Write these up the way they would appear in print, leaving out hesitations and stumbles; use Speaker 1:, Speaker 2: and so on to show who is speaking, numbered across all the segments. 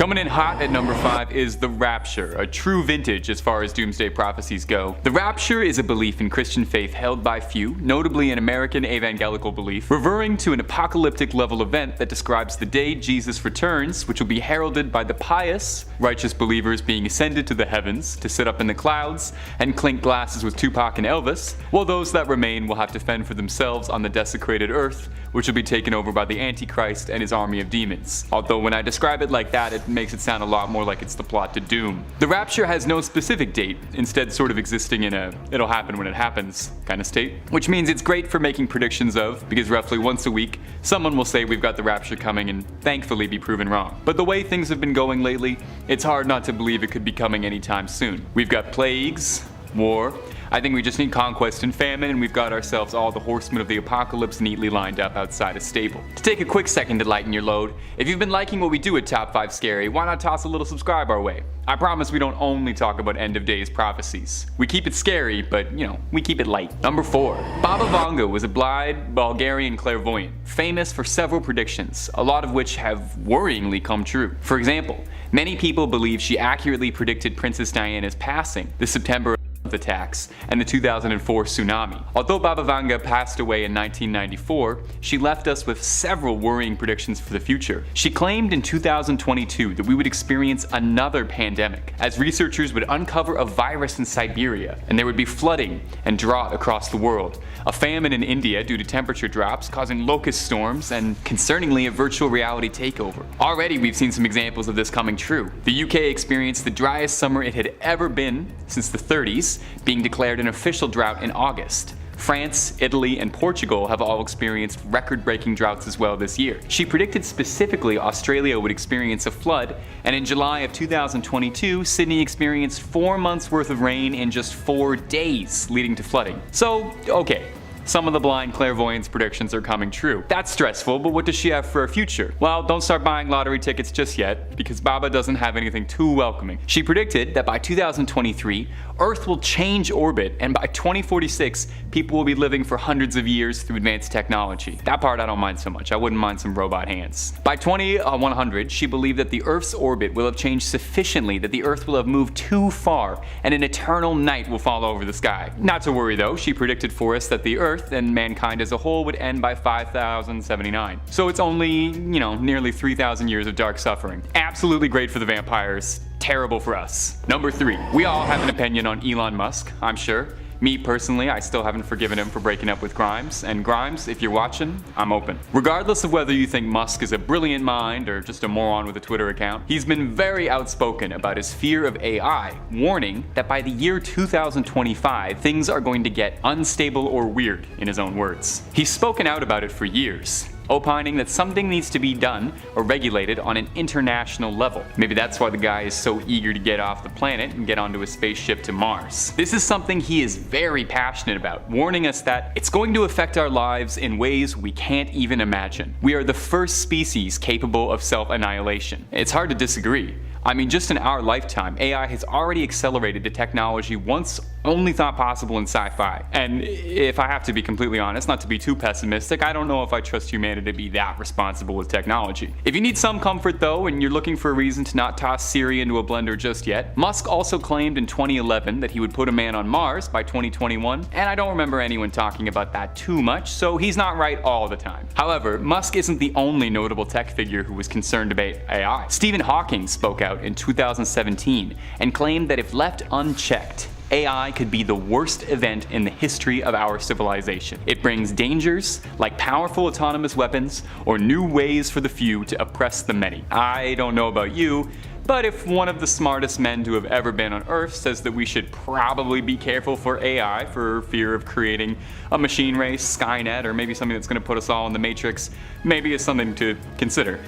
Speaker 1: Coming in hot at number 5 is the Rapture, a true vintage as far as doomsday prophecies go. The Rapture is a belief in Christian faith held by few, notably an American evangelical belief, referring to an apocalyptic level event that describes the day Jesus returns, which will be heralded by the pious, righteous believers being ascended to the heavens to sit up in the clouds and clink glasses with Tupac and Elvis, while those that remain will have to fend for themselves on the desecrated earth, which will be taken over by the Antichrist and his army of demons. Although when I describe it like that, it makes it sound a lot more like it's the plot to Doom. The Rapture has no specific date, instead sort of existing in a it'll happen when it happens kind of state, which means it's great for making predictions of, because roughly once a week, someone will say we've got the Rapture coming and thankfully be proven wrong. But the way things have been going lately, it's hard not to believe it could be coming anytime soon. We've got plagues, war, I think we just need conquest and famine, and we've got ourselves all the horsemen of the apocalypse neatly lined up outside a stable. To take a quick second to lighten your load, if you've been liking what we do at Top 5 Scary, why not toss a little subscribe our way? I promise we don't only talk about end of days prophecies. We keep it scary, but we keep it light. Number 4. Baba Vanga was a blind Bulgarian clairvoyant, famous for several predictions, a lot of which have worryingly come true. For example, many people believe she accurately predicted Princess Diana's passing, the September attacks, and the 2004 tsunami. Although Baba Vanga passed away in 1994, she left us with several worrying predictions for the future. She claimed in 2022 that we would experience another pandemic, as researchers would uncover a virus in Siberia, and there would be flooding and drought across the world, a famine in India due to temperature drops causing locust storms, and concerningly a virtual reality takeover. Already we've seen some examples of this coming true. The UK experienced the driest summer it had ever been since the 30s, being declared an official drought in August. France, Italy, and Portugal have all experienced record-breaking droughts as well this year. She predicted specifically Australia would experience a flood, and in July of 2022, Sydney experienced 4 months worth of rain in just 4 days, leading to flooding. So, okay. Some of the blind clairvoyant's predictions are coming true. That's stressful, but what does she have for her future? Well, don't start buying lottery tickets just yet, because Baba doesn't have anything too welcoming. She predicted that by 2023, Earth will change orbit, and by 2046, people will be living for hundreds of years through advanced technology. That part I don't mind so much. I wouldn't mind some robot hands. By 2100, she believed that the Earth's orbit will have changed sufficiently that the Earth will have moved too far, and an eternal night will fall over the sky. Not to worry though, she predicted for us that the Earth and mankind as a whole would end by 5079. So it's only, nearly 3,000 years of dark suffering. Absolutely great for the vampires, terrible for us. Number 3. We all have an opinion on Elon Musk, I'm sure. Me personally, I still haven't forgiven him for breaking up with Grimes, and Grimes, if you're watching, I'm open. Regardless of whether you think Musk is a brilliant mind or just a moron with a Twitter account, he's been very outspoken about his fear of AI, warning that by the year 2025, things are going to get unstable or weird, in his own words. He's spoken out about it for years, opining that something needs to be done or regulated on an international level. Maybe that's why the guy is so eager to get off the planet and get onto a spaceship to Mars. This is something he is very passionate about, warning us that it's going to affect our lives in ways we can't even imagine. We are the first species capable of self-annihilation. It's hard to disagree. I mean, just in our lifetime, AI has already accelerated to technology once only thought possible in sci-fi. And if I have to be completely honest, not to be too pessimistic, I don't know if I trust humanity to be that responsible with technology. If you need some comfort though, and you're looking for a reason to not toss Siri into a blender just yet, Musk also claimed in 2011 that he would put a man on Mars by 2021, and I don't remember anyone talking about that too much, so he's not right all the time. However, Musk isn't the only notable tech figure who was concerned about AI. Stephen Hawking spoke out in 2017 and claimed that if left unchecked, AI could be the worst event in the history of our civilization. It brings dangers like powerful autonomous weapons or new ways for the few to oppress the many. I don't know about you, but if one of the smartest men to have ever been on Earth says that we should probably be careful for AI for fear of creating a machine race, Skynet, or maybe something that's going to put us all in the Matrix, maybe it's something to consider,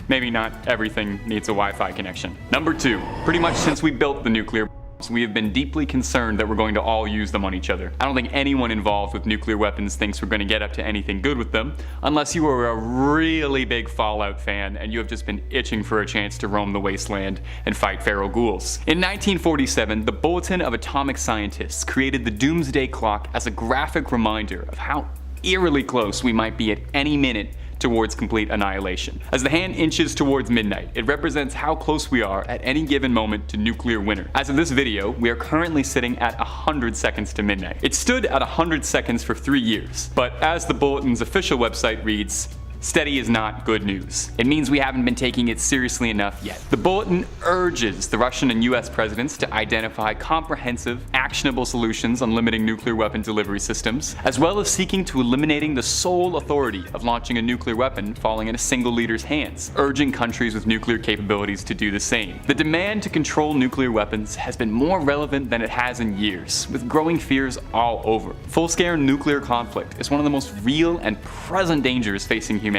Speaker 1: Maybe not everything needs a Wi-Fi connection. Number 2. Pretty much since we built the nuclear bombs, we have been deeply concerned that we're going to all use them on each other. I don't think anyone involved with nuclear weapons thinks we're going to get up to anything good with them, unless you are a really big Fallout fan and you have just been itching for a chance to roam the wasteland and fight feral ghouls. In 1947, the Bulletin of Atomic Scientists created the Doomsday Clock as a graphic reminder of how eerily close we might be at any minute to towards complete annihilation. As the hand inches towards midnight, it represents how close we are at any given moment to nuclear winter. As of this video, we are currently sitting at 100 seconds to midnight. It stood at 100 seconds for 3 years, but as the bulletin's official website reads, steady is not good news. It means we haven't been taking it seriously enough yet. The bulletin urges the Russian and US presidents to identify comprehensive, actionable solutions on limiting nuclear weapon delivery systems, as well as seeking to eliminating the sole authority of launching a nuclear weapon falling in a single leader's hands, urging countries with nuclear capabilities to do the same. The demand to control nuclear weapons has been more relevant than it has in years, with growing fears all over. Full-scale nuclear conflict is one of the most real and present dangers facing humanity.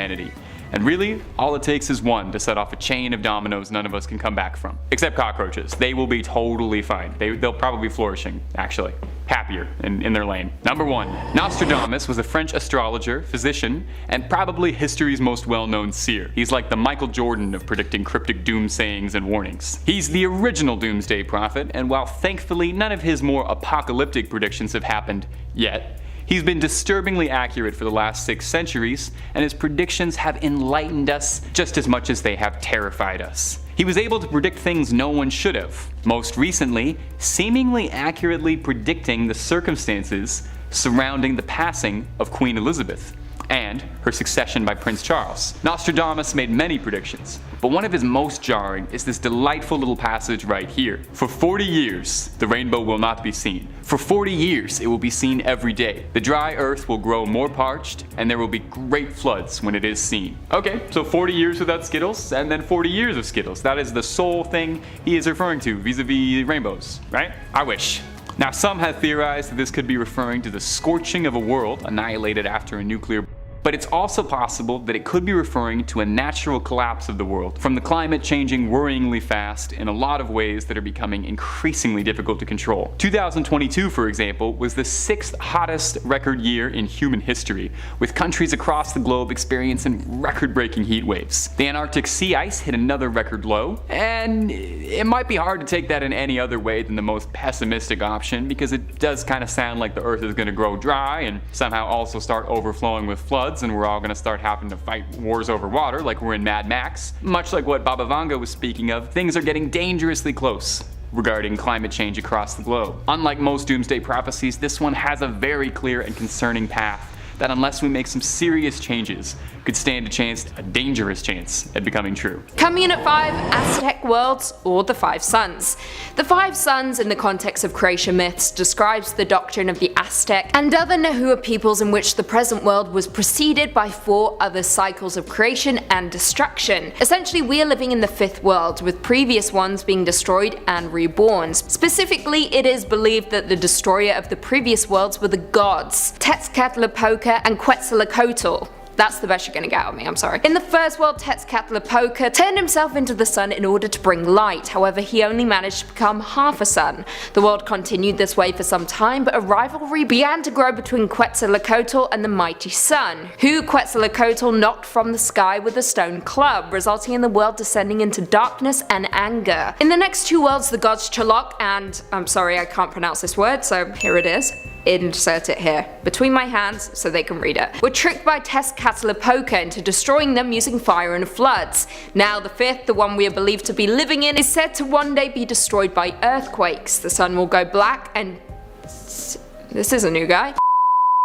Speaker 1: And really, all it takes is one to set off a chain of dominoes none of us can come back from. Except cockroaches. They will be totally fine. They'll probably be flourishing, actually. Happier in their lane. Number 1. Nostradamus was a French astrologer, physician, and probably history's most well-known seer. He's like the Michael Jordan of predicting cryptic doom sayings and warnings. He's the original doomsday prophet, and while thankfully none of his more apocalyptic predictions have happened yet, he's been disturbingly accurate for the last 6 centuries, and his predictions have enlightened us just as much as they have terrified us. He was able to predict things no one should have, most recently, seemingly accurately predicting the circumstances surrounding the passing of Queen Elizabeth and her succession by Prince Charles. Nostradamus made many predictions, but one of his most jarring is this delightful little passage right here. For 40 years, the rainbow will not be seen. For 40 years, it will be seen every day. The dry earth will grow more parched, and there will be great floods when it is seen. Okay, so 40 years without Skittles, and then 40 years of Skittles. That is the sole thing he is referring to vis-a-vis rainbows, right? I wish. Now, some have theorized that this could be referring to the scorching of a world annihilated after a nuclear, but it's also possible that it could be referring to a natural collapse of the world, from the climate changing worryingly fast in a lot of ways that are becoming increasingly difficult to control. 2022, for example, was the 6th hottest record year in human history, with countries across the globe experiencing record-breaking heat waves. The Antarctic sea ice hit another record low, and it might be hard to take that in any other way than the most pessimistic option, because it does kind of sound like the earth is going to grow dry and somehow also start overflowing with floods, and we're all going to start having to fight wars over water like we're in Mad Max. Much like what Baba Vanga was speaking of, things are getting dangerously close regarding climate change across the globe. Unlike most doomsday prophecies, this one has a very clear and concerning path that, unless we make some serious changes, could stand a dangerous chance at becoming true.
Speaker 2: Coming in at 5, Aztec worlds, or the 5 suns. The 5 suns in the context of creation myths describes the doctrine of the Aztec and other Nahua peoples in which the present world was preceded by 4 other cycles of creation and destruction. Essentially, we are living in the 5th world, with previous ones being destroyed and reborn. Specifically, it is believed that the destroyer of the previous worlds were the gods, Tezcatlipoca and Quetzalcoatl. That's the best you're gonna get out of me, I'm sorry. In the first world, Tezcatlipoca turned himself into the sun in order to bring light, however he only managed to become half a sun. The world continued this way for some time, but a rivalry began to grow between Quetzalcoatl and the mighty sun, who Quetzalcoatl knocked from the sky with a stone club, resulting in the world descending into darkness and anger. In the next 2 worlds, the gods Chalok and, I'm sorry I can't pronounce this word, so here it is. Insert it here, between my hands so they can read it, were tricked by Tezcatlipoca into destroying them using fire and floods. Now the 5th, the one we are believed to be living in, is said to one day be destroyed by earthquakes. The sun will go black and... this is a new guy.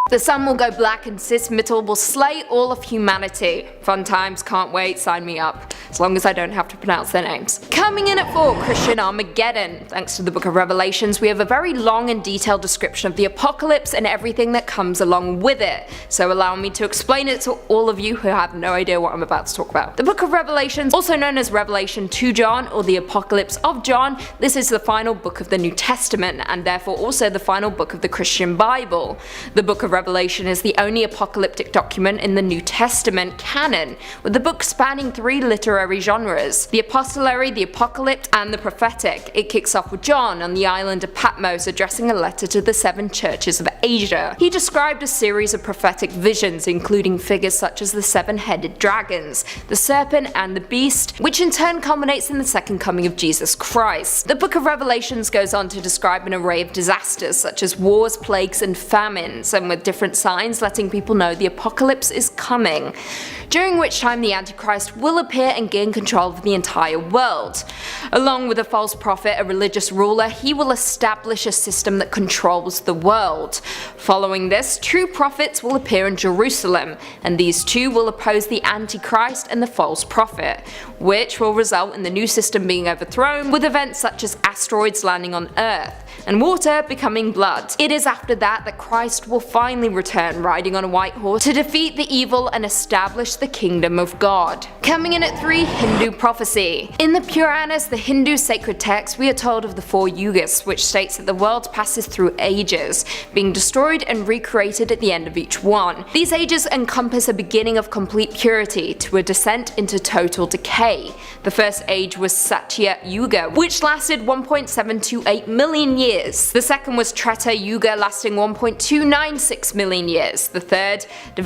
Speaker 2: The sun will go black and Cis-Mittel will slay all of humanity. Fun times, can't wait, sign me up. As long as I don't have to pronounce their names. Coming in at 4, Christian Armageddon. Thanks to the Book of Revelations, we have a very long and detailed description of the apocalypse and everything that comes along with it. So allow me to explain it to all of you who have no idea what I'm about to talk about. The Book of Revelations, also known as Revelation to John or the Apocalypse of John, this is the final book of the New Testament and therefore also the final book of the Christian Bible. The Book of Revelation is the only apocalyptic document in the New Testament canon, with the book spanning 3 literary genres: the epistolary, the apocalyptic, and the prophetic. It kicks off with John on the island of Patmos addressing a letter to the 7 churches of Asia. He described a series of prophetic visions, including figures such as the 7-headed dragons, the serpent, and the beast, which in turn culminates in the second coming of Jesus Christ. The Book of Revelations goes on to describe an array of disasters such as wars, plagues, and famines, and with different signs letting people know the apocalypse is coming, during which time the Antichrist will appear and gain control of the entire world. Along with a false prophet, a religious ruler, he will establish a system that controls the world. Following this, true prophets will appear in Jerusalem, and these two will oppose the Antichrist and the false prophet, which will result in the new system being overthrown, with events such as asteroids landing on Earth and water becoming blood. It is after that that Christ will finally return riding on a white horse to defeat the evil and establish the kingdom of God. Coming in at 3, Hindu prophecy. In the Puranas, the Hindu sacred text, we are told of the 4 Yugas, which states that the world passes through ages, being destroyed and recreated at the end of each one. These ages encompass a beginning of complete purity to a descent into total decay. The first age was Satya Yuga, which lasted 1.728 million years. The second was Treta Yuga, lasting 1.296 million years. The third, The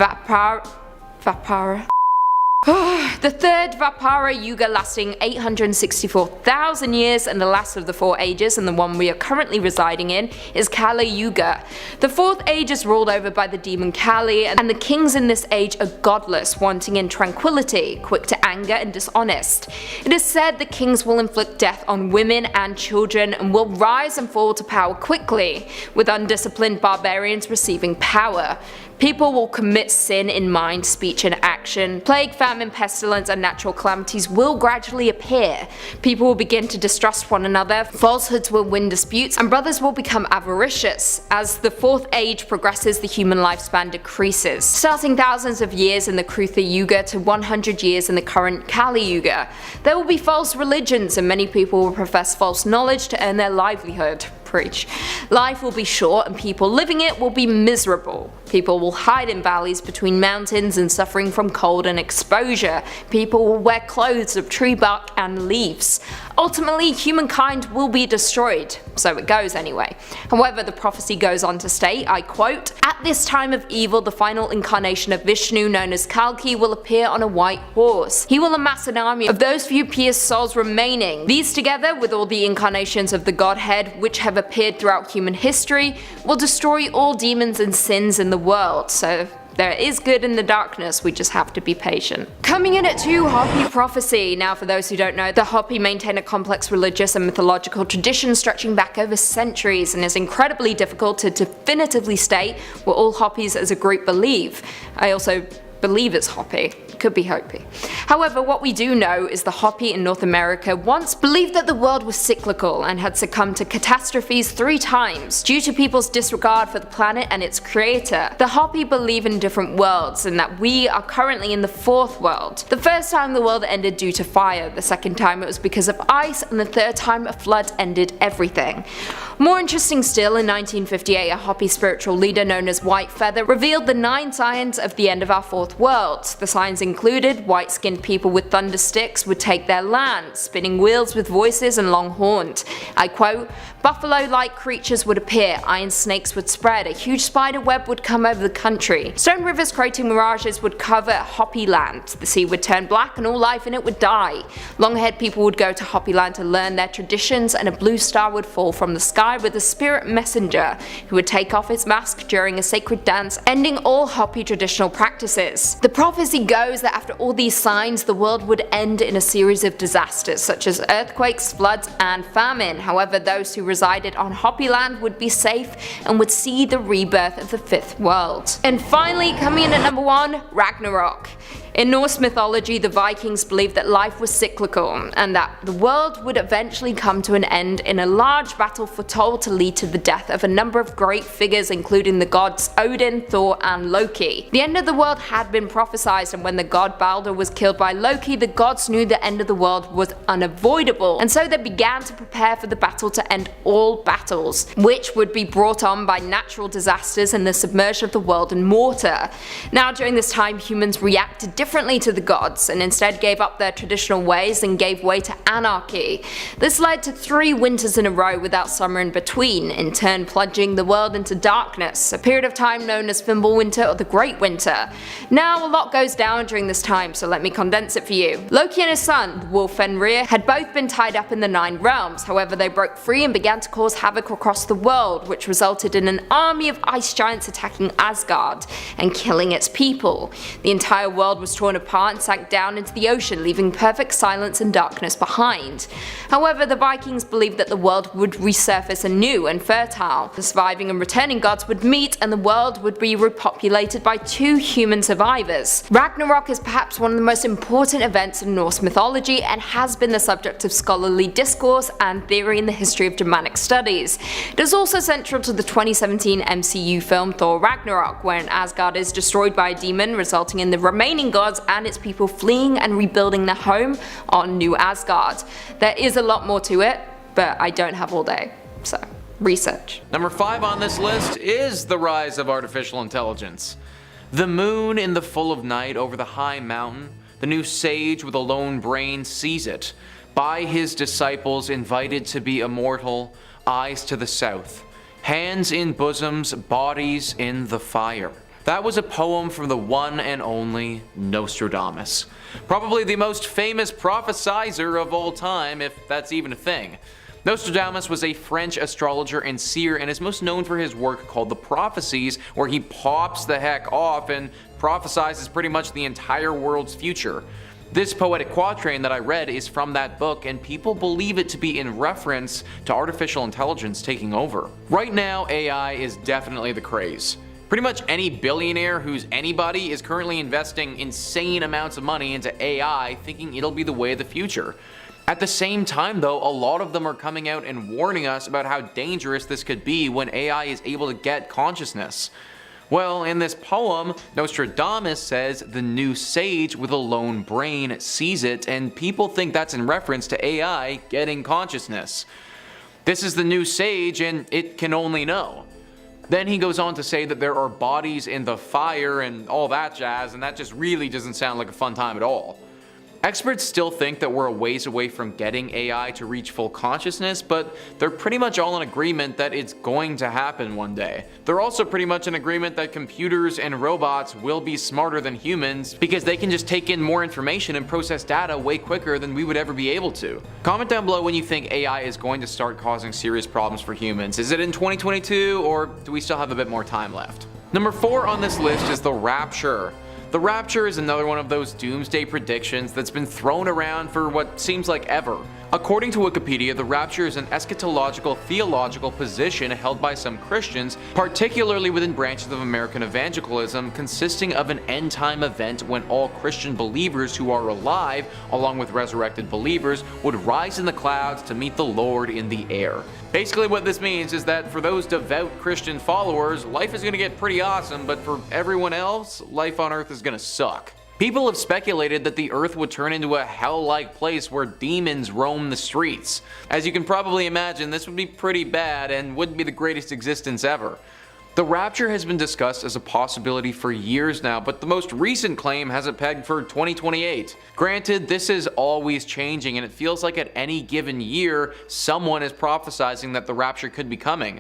Speaker 2: third Dvapara Yuga, lasting 864,000 years, and the last of the 4 ages, and the one we are currently residing in, is Kali Yuga. The 4th age is ruled over by the demon Kali, and the kings in this age are godless, wanting in tranquility, quick to anger and dishonest. It is said the kings will inflict death on women and children and will rise and fall to power quickly, with undisciplined barbarians receiving power. People will commit sin in mind, speech, and action. Plague, famine, pestilence, and natural calamities will gradually appear. People will begin to distrust one another, falsehoods will win disputes, and brothers will become avaricious. As the 4th age progresses, the human lifespan decreases, starting thousands of years in the Krutha Yuga to 100 years in the current Kali Yuga. There will be false religions, and many people will profess false knowledge to earn their livelihood. Preach. Life will be short, and people living it will be miserable. People will hide in valleys between mountains and suffering from cold and exposure. People will wear clothes of tree bark and leaves. Ultimately, humankind will be destroyed. So it goes anyway. However, the prophecy goes on to state, I quote, "At this time of evil, the final incarnation of Vishnu, known as Kalki, will appear on a white horse. He will amass an army of those few pious souls remaining. These, together with all the incarnations of the Godhead which have appeared throughout human history, will destroy all demons and sins in the world." So there is good in the darkness, we just have to be patient. Coming in at 2, Hopi prophecy. Now, for those who don't know, the Hopi maintain a complex religious and mythological tradition stretching back over centuries, and is incredibly difficult to definitively state what all Hopis as a group believe. I also believe it's Hopi. Could be Hopi. However, what we do know is the Hopi in North America once believed that the world was cyclical and had succumbed to catastrophes 3 times due to people's disregard for the planet and its creator. The Hopi believe in different worlds, and that we are currently in the 4th world. The first time the world ended due to fire, the second time it was because of ice, and the third time a flood ended everything. More interesting still, in 1958 a Hopi spiritual leader known as White Feather revealed the 9 signs of the end of our 4th world. The signs included white-skinned people with thunder sticks would take their land, spinning wheels with voices and long horns. I quote, "Buffalo-like creatures would appear, iron snakes would spread, a huge spider web would come over the country. Stone rivers creating mirages would cover Hopi land. The sea would turn black and all life in it would die. Long-haired people would go to Hopi land to learn their traditions, and a blue star would fall from the sky with a spirit messenger who would take off his mask during a sacred dance, ending all Hopi traditional practices." The prophecy goes that after all these signs, the world would end in a series of disasters such as earthquakes, floods, and famine. However, those who resided on Hopi land would be safe and would see the rebirth of the 5th world. And finally, coming in at number 1, Ragnarok. In Norse mythology, the Vikings believed that life was cyclical, and that the world would eventually come to an end in a large battle foretold to lead to the death of a number of great figures, including the gods Odin, Thor, and Loki. The end of the world had been prophesied, and when the god Balder was killed by Loki, the gods knew the end of the world was unavoidable, and so they began to prepare for the battle to end all battles, which would be brought on by natural disasters and the submersion of the world in water. Now, during this time, humans reacted differently to the gods, and instead gave up their traditional ways and gave way to anarchy. This led to 3 winters in a row without summer in between, in turn plunging the world into darkness, a period of time known as Fimbulwinter or the Great Winter. Now, a lot goes down during this time, so let me condense it for you. Loki and his son, the wolf Fenrir, had both been tied up in the 9 realms. However, they broke free and began to cause havoc across the world, which resulted in an army of ice giants attacking Asgard and killing its people. The entire world was torn apart and sank down into the ocean, leaving perfect silence and darkness behind. However, the Vikings believed that the world would resurface anew and fertile. The surviving and returning gods would meet and the world would be repopulated by 2 human survivors. Ragnarok is perhaps one of the most important events in Norse mythology and has been the subject of scholarly discourse and theory in the history of Germanic studies. It is also central to the 2017 MCU film Thor Ragnarok, wherein Asgard is destroyed by a demon, resulting in the remaining gods and its people fleeing and rebuilding their home on New Asgard. There is a lot more to it, but I don't have all day, so research.
Speaker 3: Number 5 on this list is the rise of artificial intelligence. The moon in the full of night over the high mountain, the new sage with a lone brain sees it. By his disciples invited to be immortal, eyes to the south, hands in bosoms, bodies in the fire. That was a poem from the one and only Nostradamus. Probably the most famous prophesizer of all time, if that's even a thing. Nostradamus was a French astrologer and seer and is most known for his work called the Prophecies, where he pops the heck off and prophesizes pretty much the entire world's future. This poetic quatrain that I read is from that book, and people believe it to be in reference to artificial intelligence taking over. Right now, AI is definitely the craze. Pretty much any billionaire who's anybody is currently investing insane amounts of money into AI, thinking it'll be the way of the future. At the same time though, a lot of them are coming out and warning us about how dangerous this could be when AI is able to get consciousness. Well, in this poem, Nostradamus says the new sage with a lone brain sees it, and people think that's in reference to AI getting consciousness. This is the new sage and it can only know. Then he goes on to say that there are bodies in the fire and all that jazz, and that just really doesn't sound like a fun time at all. Experts still think that we're a ways away from getting AI to reach full consciousness, but they're pretty much all in agreement that it's going to happen one day. They're also pretty much in agreement that computers and robots will be smarter than humans because they can just take in more information and process data way quicker than we would ever be able to. Comment down below when you think AI is going to start causing serious problems for humans. Is it in 2022 or do we still have a bit more time left? Number 4 on this list is the Rapture. The Rapture is another one of those doomsday predictions that's been thrown around for what seems like ever. According to Wikipedia, the Rapture is an eschatological theological position held by some Christians, particularly within branches of American evangelicalism, consisting of an end-time event when all Christian believers who are alive, along with resurrected believers, would rise in the clouds to meet the Lord in the air. Basically what this means is that for those devout Christian followers, life is going to get pretty awesome, but for everyone else, life on earth is going to suck. People have speculated that the earth would turn into a hell-like place where demons roam the streets. As you can probably imagine, this would be pretty bad and wouldn't be the greatest existence ever. The Rapture has been discussed as a possibility for years now, but the most recent claim has it pegged for 2028. Granted, this is always changing, and it feels like at any given year, someone is prophesizing that the Rapture could be coming.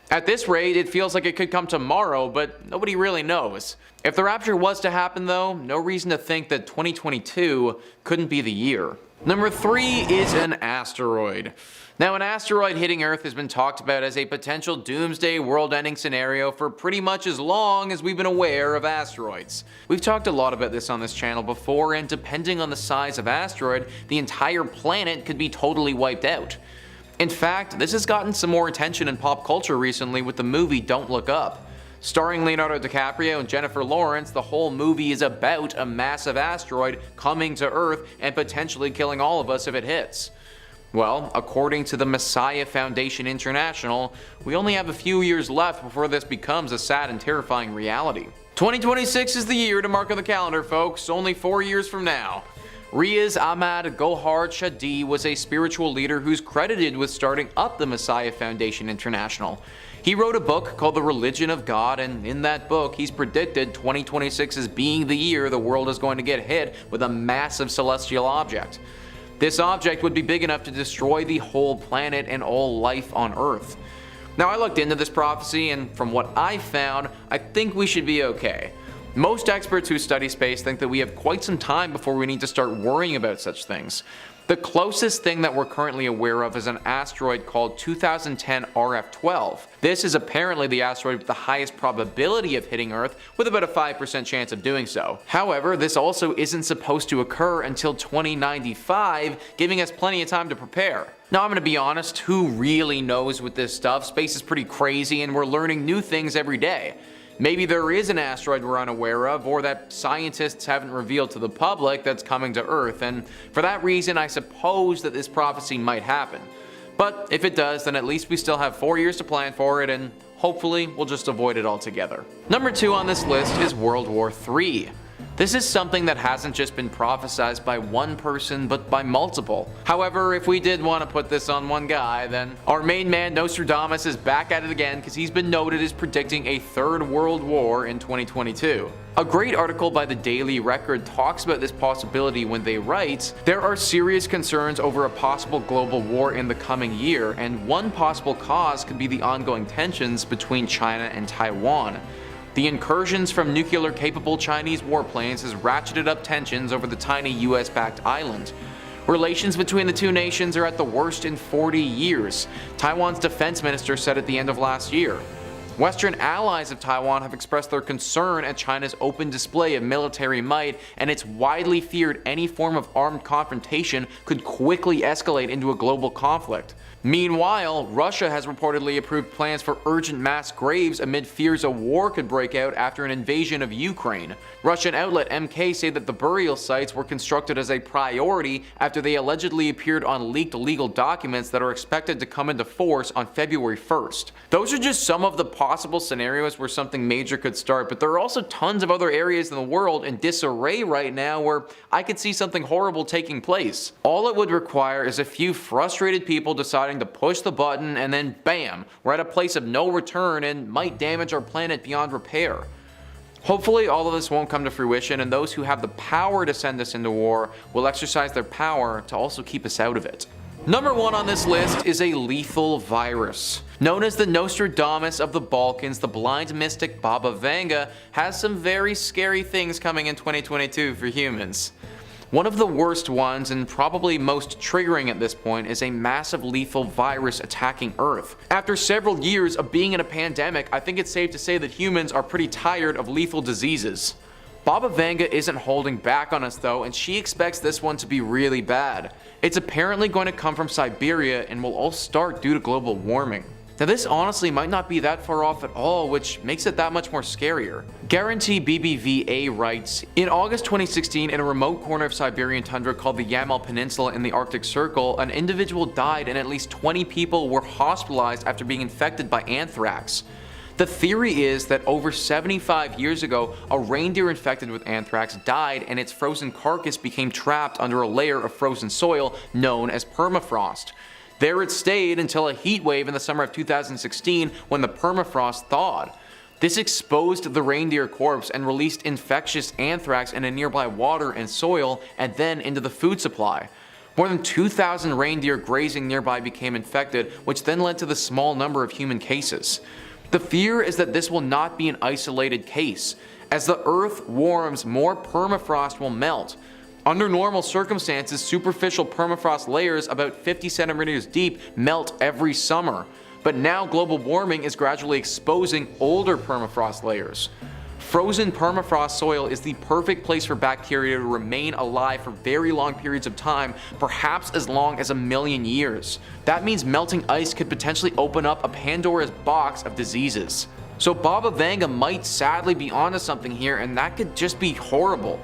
Speaker 3: At this rate, it feels like it could come tomorrow, but nobody really knows. If the Rapture was to happen though, no reason to think that 2022 couldn't be the year. Number 3 is an asteroid. Now, an asteroid hitting Earth has been talked about as a potential doomsday world-ending scenario for pretty much as long as we've been aware of asteroids. We've talked a lot about this on this channel before, and depending on the size of asteroid, the entire planet could be totally wiped out. In fact, this has gotten some more attention in pop culture recently with the movie Don't Look Up. Starring Leonardo DiCaprio and Jennifer Lawrence, the whole movie is about a massive asteroid coming to Earth and potentially killing all of us if it hits. Well, according to the Messiah Foundation International, we only have a few years left before this becomes a sad and terrifying reality. 2026 is the year to mark on the calendar, folks, only 4 years from now. Riaz Ahmad Gohar Shadi was a spiritual leader who's credited with starting up the Messiah Foundation International. He wrote a book called The Religion of God, and in that book he's predicted 2026 as being the year the world is going to get hit with a massive celestial object. This object would be big enough to destroy the whole planet and all life on Earth. Now, I looked into this prophecy, and from what I found, I think we should be okay. Most experts who study space think that we have quite some time before we need to start worrying about such things. The closest thing that we're currently aware of is an asteroid called 2010 RF12. This is apparently the asteroid with the highest probability of hitting Earth, with about a 5% chance of doing so. However, this also isn't supposed to occur until 2095, giving us plenty of time to prepare. Now I'm gonna be honest, who really knows with this stuff? Space is pretty crazy and we're learning new things every day. Maybe there is an asteroid we're unaware of, or that scientists haven't revealed to the public that's coming to Earth, and for that reason I suppose that this prophecy might happen. But if it does, then at least we still have 4 years to plan for it, and hopefully we'll just avoid it altogether. Number 2 on this list is World War III. This is something that hasn't just been prophesized by one person, but by multiple. However, if we did want to put this on one guy, then our main man Nostradamus is back at it again because he's been noted as predicting a third world war in 2022. A great article by the Daily Record talks about this possibility when they write, "There are serious concerns over a possible global war in the coming year, and one possible cause could be the ongoing tensions between China and Taiwan. The incursions from nuclear-capable Chinese warplanes has ratcheted up tensions over the tiny US-backed island. Relations between the two nations are at the worst in 40 years, Taiwan's defense minister said at the end of last year. Western allies of Taiwan have expressed their concern at China's open display of military might, and it's widely feared any form of armed confrontation could quickly escalate into a global conflict. Meanwhile, Russia has reportedly approved plans for urgent mass graves amid fears a war could break out after an invasion of Ukraine. Russian outlet MK say that the burial sites were constructed as a priority after they allegedly appeared on leaked legal documents that are expected to come into force on February 1st. Those are just some of the possible scenarios where something major could start, but there are also tons of other areas in the world in disarray right now where I could see something horrible taking place. All it would require is a few frustrated people deciding to push the button, and then bam, we're at a place of no return and might damage our planet beyond repair. Hopefully all of this won't come to fruition, and those who have the power to send us into war will exercise their power to also keep us out of it. Number 1 on this list is a lethal virus. Known as the Nostradamus of the Balkans, the blind mystic Baba Vanga has some very scary things coming in 2022 for humans. One of the worst ones, and probably most triggering at this point, is a massive lethal virus attacking Earth. After several years of being in a pandemic, I think it's safe to say that humans are pretty tired of lethal diseases. Baba Vanga isn't holding back on us though, and she expects this one to be really bad. It's apparently going to come from Siberia and will all start due to global warming. Now this honestly might not be that far off at all, which makes it that much more scarier. Guarantee BBVA writes, in August 2016, in a remote corner of Siberian tundra called the Yamal Peninsula in the Arctic Circle, an individual died and at least 20 people were hospitalized after being infected by anthrax. The theory is that over 75 years ago, a reindeer infected with anthrax died and its frozen carcass became trapped under a layer of frozen soil known as permafrost. There it stayed until a heat wave in the summer of 2016 when the permafrost thawed. This exposed the reindeer corpse and released infectious anthrax into nearby water and soil and then into the food supply. More than 2,000 reindeer grazing nearby became infected, which then led to the small number of human cases. The fear is that this will not be an isolated case. As the Earth warms, more permafrost will melt. Under normal circumstances, superficial permafrost layers about 50 centimeters deep melt every summer. But now global warming is gradually exposing older permafrost layers. Frozen permafrost soil is the perfect place for bacteria to remain alive for very long periods of time, perhaps as long as 1 million years. That means melting ice could potentially open up a Pandora's box of diseases. So Baba Vanga might sadly be onto something here, and that could just be horrible.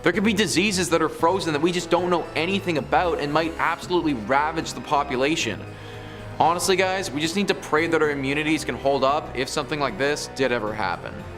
Speaker 3: There could be diseases that are frozen that we just don't know anything about and might absolutely ravage the population. Honestly guys, we just need to pray that our immunities can hold up if something like this did ever happen.